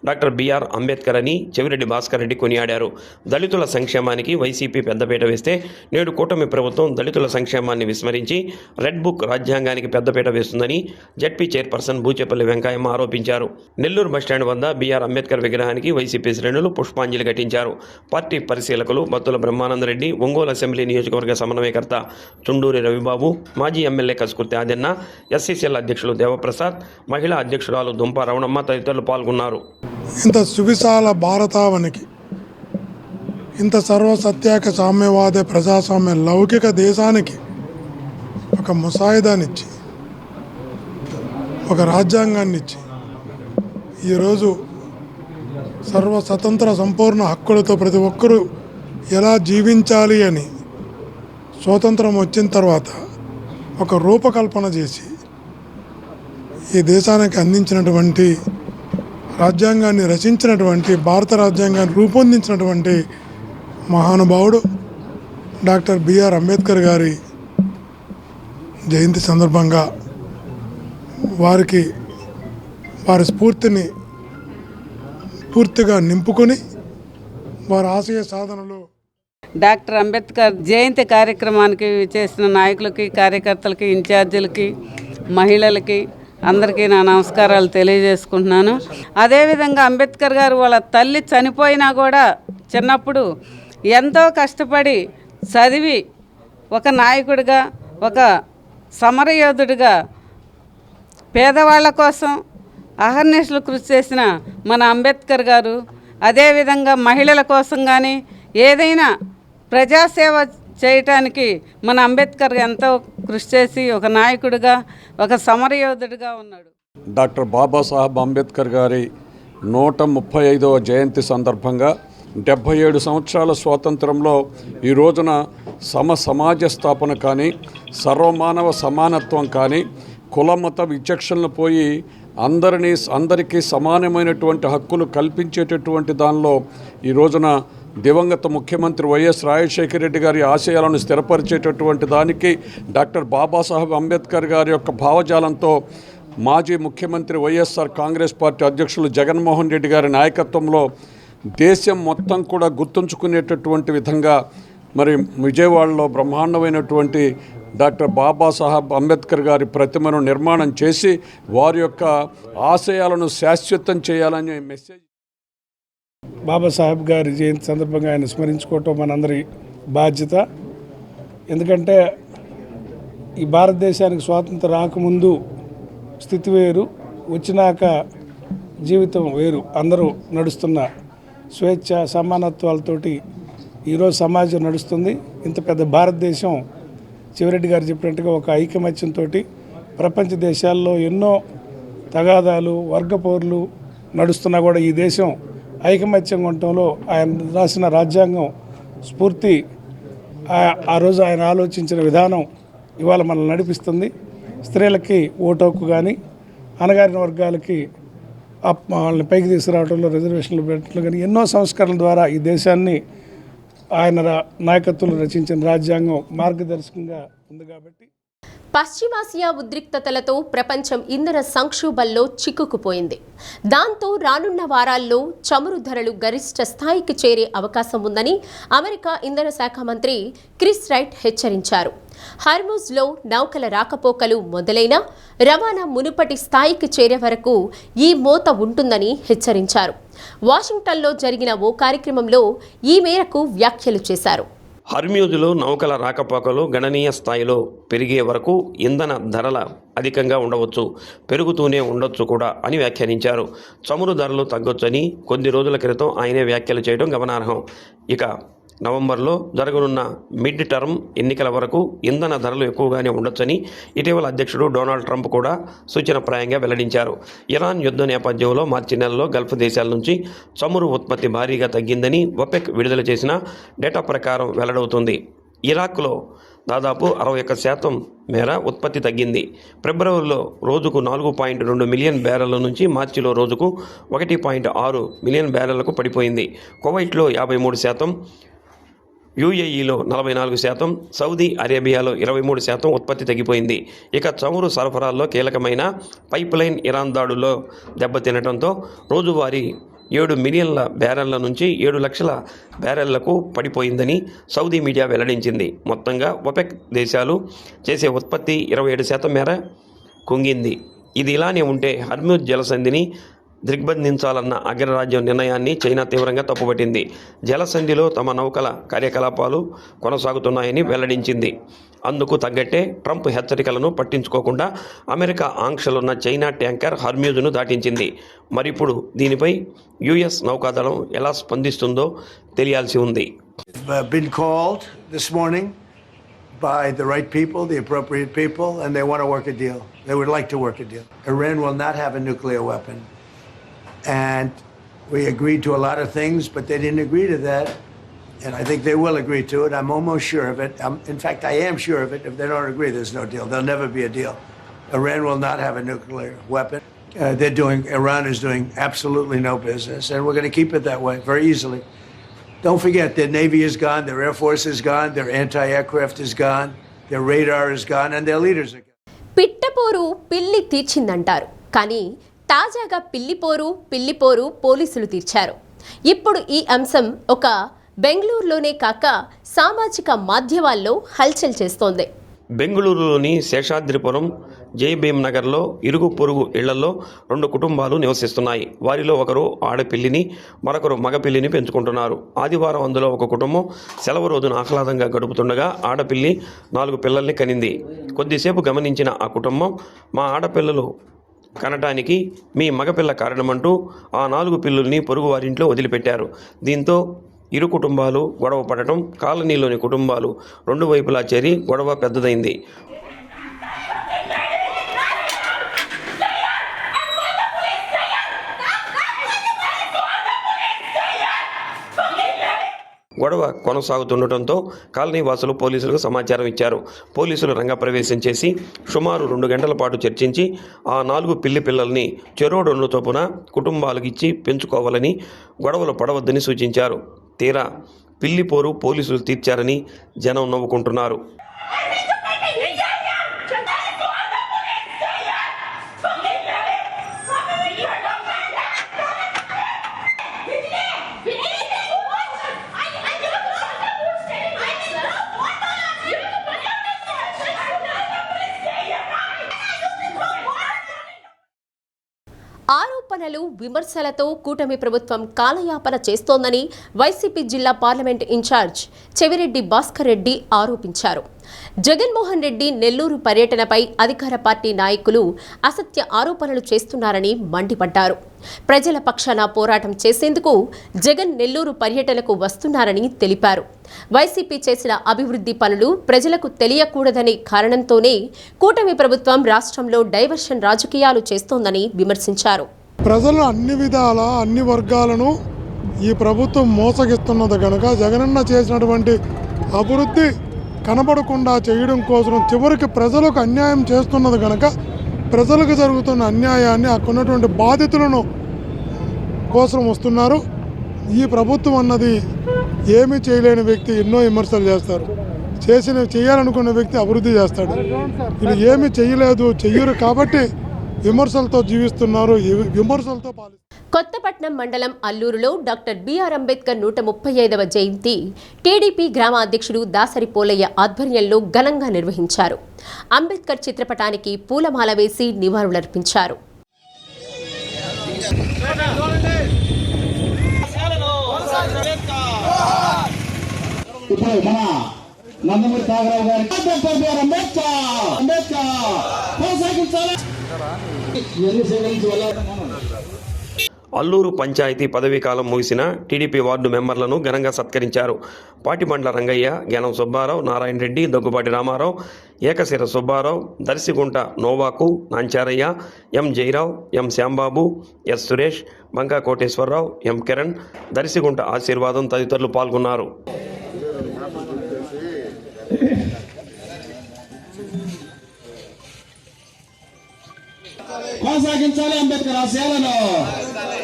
డాక్టర్ బిఆర్ అంబేద్కర్ అని చెవిరెడ్డి భాస్కర్ రెడ్డి కొనియాడారు. దళితుల సంక్షేమానికి వైసీపీ పెద్దపీట వేస్తే నేడు కూటమి ప్రభుత్వం దళితుల సంక్షేమాన్ని విస్మరించి రెడ్ బుక్ రాజ్యాంగానికి పెద్దపీట వేస్తుందని జడ్పీ చైర్పర్సన్ బూచేపల్లి వెంకయ్యమ్మ ఆరోపించారు. నెల్లూరు బస్టాండ్ వద్ద బిఆర్ అంబేద్కర్ విగ్రహానికి వైసీపీ శ్రేణులు పుష్పాంజలి ఘటించారు. పార్టీ పరిశీలకులు బత్తుల బ్రహ్మానందరెడ్డి, ఒంగోలు అసెంబ్లీ నియోజకవర్గ సమన్వయకర్త చుండూరి రవిబాబు, మాజీ ఎమ్మెల్యే కసుకుర్తి ఆదిన్న, ఎస్సీసీఎల్ అధ్యక్షులు దేవప్రసాద్, మహిళా అధ్యక్షురాలు దుంప రవణమ్మ తదితరులు పాల్గొన్నారు. ఇంత సువిశాల భారతావనికి, ఇంత సర్వసత్యాక సామ్యవాద ప్రజాస్వామ్య లౌకిక దేశానికి ఒక ముసాయిదానిచ్చి, ఒక రాజ్యాంగాన్నిచ్చి ఈరోజు సర్వస్వతంత్ర సంపూర్ణ హక్కులతో ప్రతి ఒక్కరూ ఎలా జీవించాలి అని స్వాతంత్రం వచ్చిన తర్వాత ఒక రూపకల్పన చేసి ఈ దేశానికి అందించినటువంటి రాజ్యాంగాన్ని రచించినటువంటి, భారత రాజ్యాంగాన్ని రూపొందించినటువంటి మహానుభావుడు డాక్టర్ బిఆర్ అంబేద్కర్ గారి జయంతి సందర్భంగా వారి స్ఫూర్తిని పూర్తిగా నింపుకొని వారి ఆశయ సాధనలో డాక్టర్ అంబేద్కర్ జయంతి కార్యక్రమానికి చేసిన నాయకులకి, కార్యకర్తలకి, ఇన్ఛార్జీలకి, మహిళలకి అందరికీ నా నమస్కారాలు తెలియజేసుకుంటున్నాను. అదేవిధంగా అంబేద్కర్ గారు వాళ్ళ తల్లి చనిపోయినా కూడా చిన్నప్పుడు ఎంతో కష్టపడి చదివి ఒక నాయకుడిగా, ఒక సమరయోధుడిగా పేదవాళ్ళ కోసం అహర్నిశలు కృషి చేసిన మన అంబేద్కర్ గారు, అదేవిధంగా మహిళల కోసం కానీ ఏదైనా ప్రజాసేవ చేయటానికి మన అంబేద్కర్ ఎంతో కృషి చేసి ఒక నాయకుడిగా, ఒక సమరయోధుడిగా ఉన్నాడు. డాక్టర్ బాబాసాహెబ్ అంబేద్కర్ గారి 135వ జయంతి సందర్భంగా 77 సంవత్సరాల స్వాతంత్రంలో ఈ రోజున సమాజ స్థాపన కానీ, సర్వమానవ సమానత్వం కానీ, కులమత విచక్షణలు పోయి అందరికీ సమానమైనటువంటి హక్కులు కల్పించేటటువంటి దానిలో ఈ రోజున దివంగత ముఖ్యమంత్రి వైఎస్ రాజశేఖర రెడ్డి గారి ఆశయాలను స్థిరపరిచేటటువంటి దానికి డాక్టర్ బాబాసాహెబ్ అంబేద్కర్ గారి యొక్క భావజాలంతో మాజీ ముఖ్యమంత్రి వైఎస్ఆర్ కాంగ్రెస్ పార్టీ అధ్యక్షులు జగన్మోహన్ రెడ్డి గారి నాయకత్వంలో దేశం మొత్తం కూడా గుర్తుంచుకునేటటువంటి విధంగా మరి విజయవాడలో బ్రహ్మాండమైనటువంటి డాక్టర్ బాబాసాహెబ్ అంబేద్కర్ గారి ప్రతిమను నిర్మాణం చేసి వారి యొక్క ఆశయాలను శాశ్వతం చేయాలనే మెసేజ్. బాబాసాహెబ్ గారి జయంతి సందర్భంగా ఆయన స్మరించుకోవటం మనందరి బాధ్యత. ఎందుకంటే ఈ భారతదేశానికి స్వాతంత్రం రాకముందు స్థితి వేరు, వచ్చినాక జీవితం వేరు. అందరూ నడుస్తున్న స్వేచ్ఛ సమానత్వాలతోటి ఈరోజు సమాజం నడుస్తుంది. ఇంత పెద్ద భారతదేశం చెవిరెడ్డి గారు చెప్పినట్టుగా ఒక ఐకమత్యంతో ప్రపంచ దేశాల్లో ఎన్నో తగాదాలు, వర్గపోర్లు నడుస్తున్నా కూడా ఈ దేశం ఐకమత్యంగా ఉండటంలో ఆయన రాసిన రాజ్యాంగం స్ఫూర్తి, ఆ రోజు ఆయన ఆలోచించిన విధానం ఇవాళ మనల్ని నడిపిస్తుంది. స్త్రీలకి ఓటు హక్కు కానీ, అణగారిన వర్గాలకి వాళ్ళని పైకి తీసుకురావడంలో రిజర్వేషన్లు పెట్టడం కానీ ఎన్నో సంస్కరణల ద్వారా ఈ దేశాన్ని ఆయన నాయకత్వంలో రచించిన రాజ్యాంగం మార్గదర్శకంగా ఉంది. కాబట్టి పశ్చిమాసియా ఉద్రిక్తతలతో ప్రపంచం ఇంధన సంక్షోభంలో చిక్కుకుపోయింది. దాంతో రానున్న వారాల్లో చమురు ధరలు గరిష్ట స్థాయికి చేరే అవకాశం ఉందని అమెరికా ఇంధన శాఖ మంత్రి క్రిస్ రైట్ హెచ్చరించారు. హార్ముజ్లో నౌకల రాకపోకలు మొదలైన రవాణా మునుపటి స్థాయికి చేరే వరకు ఈ మోత ఉంటుందని హెచ్చరించారు. వాషింగ్టన్లో జరిగిన ఓ కార్యక్రమంలో ఈ మేరకు వ్యాఖ్యలు చేశారు. హర్మ్యూజ్లో నౌకల రాకపోకలు గణనీయ స్థాయిలో పెరిగే వరకు ఇంధన ధరల అధికంగా ఉండవచ్చు, పెరుగుతూనే ఉండొచ్చు కూడా అని వ్యాఖ్యానించారు. చమురు ధరలు తగ్గొచ్చని కొద్ది రోజుల క్రితం ఆయనే వ్యాఖ్యలు చేయడం గమనార్హం. ఇక నవంబర్లో జరగనున్న మిడ్ టర్మ్ ఎన్నికల వరకు ఇంధన ధరలు ఎక్కువగానే ఉండొచ్చని ఇటీవల అధ్యక్షుడు డొనాల్డ్ ట్రంప్ కూడా సూచనప్రాయంగా వెల్లడించారు. ఇరాన్ యుద్ధ నేపథ్యంలో మార్చి నెలలో గల్ఫ్ దేశాల నుంచి చమురు ఉత్పత్తి భారీగా తగ్గిందని ఒపెక్ విడుదల చేసిన డేటా ప్రకారం వెల్లడవుతుంది. ఇరాక్లో దాదాపు 61% మేర ఉత్పత్తి తగ్గింది. ఫిబ్రవరిలో రోజుకు 4.2 మిలియన్ బ్యారెళ్ల నుంచి మార్చిలో రోజుకు 1.6 మిలియన్ బ్యారెళ్లకు పడిపోయింది. కువైట్లో 53%, యూఏఈలో 44%, సౌదీ అరేబియాలో 23% ఉత్పత్తి తగ్గిపోయింది. ఇక చమురు సరఫరాల్లో కీలకమైన పైప్ లైన్ ఇరాన్ దాడుల్లో దెబ్బతినడంతో రోజువారీ 7 మిలియన్ల బ్యారెళ్ల నుంచి 7 లక్షల బ్యారెళ్లకు పడిపోయిందని సౌదీ మీడియా వెల్లడించింది. మొత్తంగా ఒపెక్ దేశాలు చేసే ఉత్పత్తి 27% మేర కుంగింది. ఇది ఇలానే ఉంటే హర్ముజ్ జలసంధిని దిగ్బంధించాలన్న అగ్రరాజ్యం నిర్ణయాన్ని చైనా తీవ్రంగా తప్పుపట్టింది. జలసంధిలో తమ నౌకల కార్యకలాపాలు కొనసాగుతున్నాయని వెల్లడించింది. అందుకు తగ్గట్టే ట్రంప్ హెచ్చరికలను పట్టించుకోకుండా అమెరికా ఆంక్షలున్న చైనా ట్యాంకర్ హర్మ్యూజ్ను దాటించింది. మరిప్పుడు దీనిపై యుఎస్ నౌకాదళం ఎలా స్పందిస్తుందో తెలియాల్సి ఉంది. By the right people, the appropriate people, and they want to work a deal. They would like to work a deal. Iran will not have a nuclear weapon. And we agreed to a lot of things, but they didn't agree to that. And I think they will agree to it. I'm almost sure of it. In fact, I am sure of it. If they don't agree, there's no deal. There'll never be a deal. Iran will not have a nuclear weapon. Iran is doing absolutely no business. And we're going to keep it that way very easily. Don't forget, their Navy is gone, their Air Force is gone, their anti-aircraft is gone, their radar is gone, and their leaders are gone. పిట్టపోరు పిల్లి తీర్చిందంటారు, కానీ తాజాగా పిల్లిపోరు పోలీసులు తీర్చారు. ఇప్పుడు ఈ అంశం ఒక బెంగళూరులోనే కాక సామాజిక మాధ్యమాల్లో హల్చల్ చేస్తోంది. బెంగళూరులోని శేషాద్రిపురం జయభీమ్ నగర్లో ఇరుగు పొరుగు ఇళ్లలో 2 కుటుంబాలు నివసిస్తున్నాయి. వారిలో ఒకరు ఆడపిల్లిని, మరొకరు మగపిల్లిని పెంచుకుంటున్నారు. ఆదివారం అందులో ఒక కుటుంబం సెలవు రోజున ఆహ్లాదంగా గడుపుతుండగా ఆడపిల్లి 4 పిల్లల్ని కనింది. కొద్దిసేపు గమనించిన ఆ కుటుంబం, మా ఆడపిల్లలు కనటానికి మీ మగపిల్ల కారణమంటూ ఆ 4 పిల్లుల్ని పొరుగు వారింట్లో వదిలిపెట్టారు. దీంతో ఇరు కుటుంబాలు గొడవ పడటం, కాలనీలోని కుటుంబాలు 2 వైపులా చేరి గొడవ పెద్దదైంది. గొడవ కొనసాగుతుండటంతో కాలనీ వాసులు పోలీసులకు సమాచారం ఇచ్చారు. పోలీసులు రంగప్రవేశం చేసి సుమారు 2 గంటల పాటు చర్చించి ఆ 4 పిల్లల్ని చెరో 2 చొప్పున కుటుంబాలకు ఇచ్చి పెంచుకోవాలని, గొడవలు పడవద్దని సూచించారు. తీరా పిల్లిపోరు పోలీసులు తీర్చారని జనం నవ్వుకుంటున్నారు. ఆరోపణలు, విమర్శలతో కూటమి ప్రభుత్వం కాలయాపన చేస్తోందని వైసీపీ జిల్లా పార్లమెంట్ ఇన్ఛార్జ్ చెవిరెడ్డి భాస్కర్ రెడ్డి ఆరోపించారు. జగన్మోహన్ రెడ్డి నెల్లూరు పర్యటనపై అధికార పార్టీ నాయకులు అసత్య ఆరోపణలు చేస్తున్నారని మండిపడ్డారు. ప్రజల పక్షాన పోరాటం చేసేందుకు జగన్ నెల్లూరు పర్యటనకు వస్తున్నారని తెలిపారు. వైసీపీ చేసిన అభివృద్ధి పనులు ప్రజలకు తెలియకూడదనే కారణంతోనే కూటమి ప్రభుత్వం రాష్ట్రంలో డైవర్షన్ రాజకీయాలు చేస్తోందని విమర్శించారు. ప్రజలను అన్ని విధాల అన్ని వర్గాలను ఈ ప్రభుత్వం మోసగిస్తున్నది కనుక జగనన్న చేసినటువంటి అభివృద్ధి కనబడకుండా చేయడం కోసం చివరికి ప్రజలకు అన్యాయం చేస్తున్నది కనుక ప్రజలకు జరుగుతున్న అన్యాయాన్ని అక్కడున్నటువంటి బాధితులను కోసం వస్తున్నారు. ఈ ప్రభుత్వం అన్నది ఏమీ చేయలేని వ్యక్తి ఎన్నో విమర్శలు చేస్తారు. చేయాలనుకున్న వ్యక్తి అభివృద్ధి చేస్తాడు. వీళ్ళు ఏమీ చెయ్యరు కాబట్టి విమర్శలతో జీవిస్తున్నారు, విమర్శలతో పాలిస్తారు. కొత్తపట్నం మండలం అల్లూరులో డాక్టర్ బిఆర్ అంబేద్కర్ 135వ జయంతి టీడీపీ గ్రామ అధ్యక్షుడు దాసరి పోలయ్య ఆధ్వర్యంలో ఘనంగా నిర్వహించారు. అంబేద్కర్ చిత్రపటానికి పూలమాల వేసి నివాళులర్పించారు. నందమూరి తాగరావు గారి డాక్టర్ బిఆర్ అంబేద్కర్ అల్లూరు పంచాయతీ పదవీ కాలం ముగిసిన టీడీపీ వార్డు మెంబర్లను ఘనంగా సత్కరించారు. పాటిబండ్ల రంగయ్య, గెనం సుబ్బారావు, నారాయణ రెడ్డి, దగ్గుబాటి రామారావు, ఏకశిర సుబ్బారావు, దర్శిగుంట నోవాకు, నాంచారయ్య, ఎం జయరావు, ఎం శ్యాంబాబు, ఎస్ సురేష్, బంకా కోటేశ్వరరావు, ఎం కిరణ్, దర్శిగుంట ఆశీర్వాదం తదితరులు పాల్గొన్నారు. కొనసాగించాలి అంబేద్కర్ ఆశయాలను.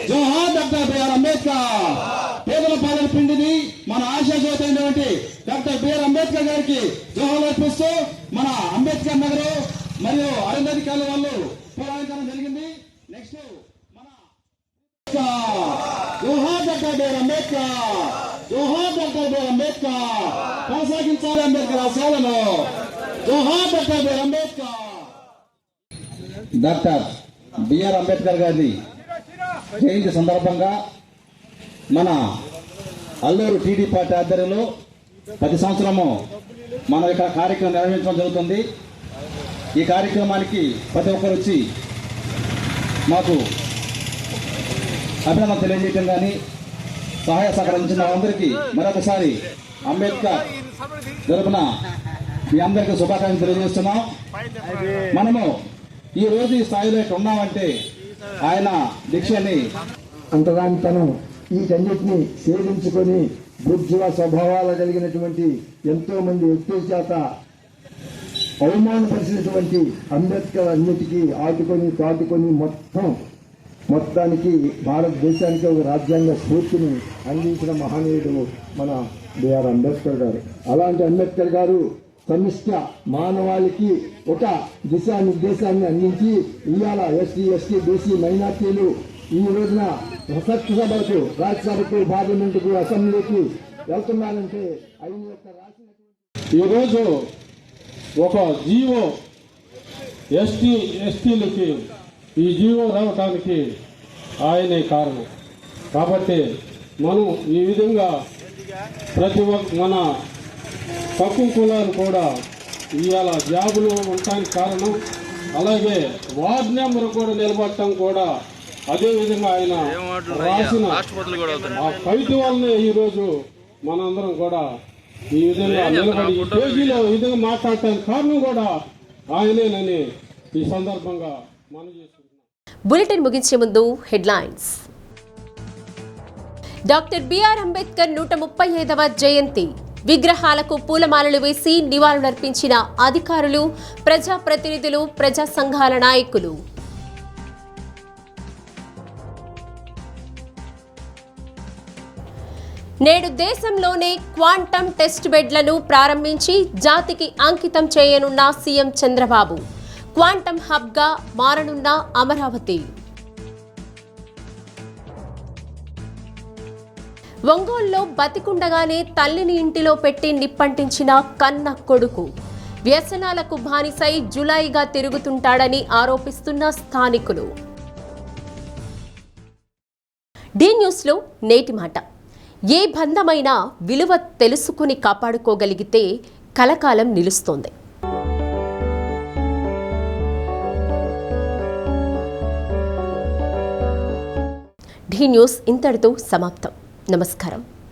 జోహార్ డాక్టర్ బిఆర్ అంబేద్కర్. పేదల పాలన పిండిని మన ఆశాజ్యోతి అయినటువంటి డాక్టర్ బిఆర్ అంబేద్కర్ గారికి జోహార్ అర్పిస్తూ మన అంబేద్కర్ నగర్ మరియు అరుంధతి కాలనీ వాళ్ళు పురాణించడం జరిగింది. నెక్స్ట్ మన జోహార్ డాక్టర్ బిఆర్ అంబేద్కర్, జోహార్ డాక్టర్ బిఆర్ అంబేద్కర్. కొనసాగించాలి అంబేద్కర్ ఆశయాలను. జోహార్ doctor BR Ambedkar. Doctor BR Ambedkar గారి జయంతి సందర్భంగా మన అల్లూరు టీడీ పార్టీ ఆధ్వర్యంలో ప్రతి సంవత్సరము మనం ఇక్కడ కార్యక్రమం నిర్వహించడం జరుగుతుంది. ఈ కార్యక్రమానికి ప్రతి ఒక్కరు వచ్చి మాకు అభినందన తెలియజేయటం కానీ సహాయ సహకరించిన అందరికీ మరొకసారి అంబేద్కర్ తరపున మీ అందరికీ శుభాకాంక్షలు తెలియజేస్తున్నాం. మనము ఈ రోజు ఈ స్థాయిలో ఉన్నామంటే ఆయన దీక్షని అంతదానితనం వీటన్నిటిని సేవించుకొని బుద్ధివ స్వభావాలు కలిగినటువంటి ఎంతో మంది వ్యక్తుల చేత అవమానపరిచినటువంటి అంబేద్కర్ అన్నిటికీ ఆదుకొని మొత్తానికి భారతదేశానికి ఒక రాజ్యాంగ స్ఫూర్తిని అందించిన మహనీయుడు మన బిఆర్ అంబేద్కర్ గారు. అలాంటి అంబేద్కర్ గారు సమిష్ట మానవాళికి ఒక దిశానిర్దేశాన్ని అందించి ఇవాళ ఎస్టీ, బీసీ, మైనార్టీలు ఈ రోజున సభలకు, రాజ్యసభకు, పార్లమెంటుకు, అసెంబ్లీకి వెళ్తున్నారంటే ఆయన యొక్క రాసినటువంటి ఈరోజు ఒక జీవో ఎస్టీలకి ఈ జీవో రావటానికి ఆయనే కారణం. కాబట్టి మనం ఈ విధంగా ప్రతి ఒక్క మన తక్కువ కులాలు కూడా ఇవాళ జాబులు ఉండటానికి కారణం. అలాగే వార్డ్ నెంబర్ కూడా నిలబడటం కూడా అదేవిధంగా ఆయన రాసిన ఆ కవిత వల్లనే ఈరోజు మనందరం కూడా ఈ విధంగా నిలబడి ఈ పేజీలో ఈ విధంగా మాట్లాడటానికి కారణం కూడా ఆయనేనని ఈ సందర్భంగా మనం చేసుకుంటున్నాం. బులెటిన్ ముగించే ముందు హెడ్లైన్స్. డాక్టర్ బిఆర్ అంబేద్కర్ 135వ జయంతి విగ్రహాలకు పూలమాలలు వేసి నివాళులర్పించిన అధికారులు, ప్రజాప్రతినిధులు, ప్రజా సంఘాల నాయకులు. నేడు దేశంలోనే క్వాంటమ్ టెస్ట్ బెడ్లను ప్రారంభించి జాతికి అంకితం చేయనున్న సీఎం చంద్రబాబు. క్వాంటమ్ హబ్గా మారనున్న అమరావతి. ఒంగోలులో బతికుండగానే తల్లిని ఇంటిలో పెట్టి నిప్పంటించిన కన్న కొడుకు. వ్యసనాలకు బానిసై జులాయిగా తిరుగుతుంటాడని ఆరోపిస్తున్న స్థానికులు. డి న్యూస్లో నేటి మాట. ఏ బంధమైనా విలువ తెలుసుకుని కాపాడుకోగలిగితే కలకాలం నిలుస్తోంది. డి న్యూస్ ఇంతటితో సమాప్తం. నమస్కారం.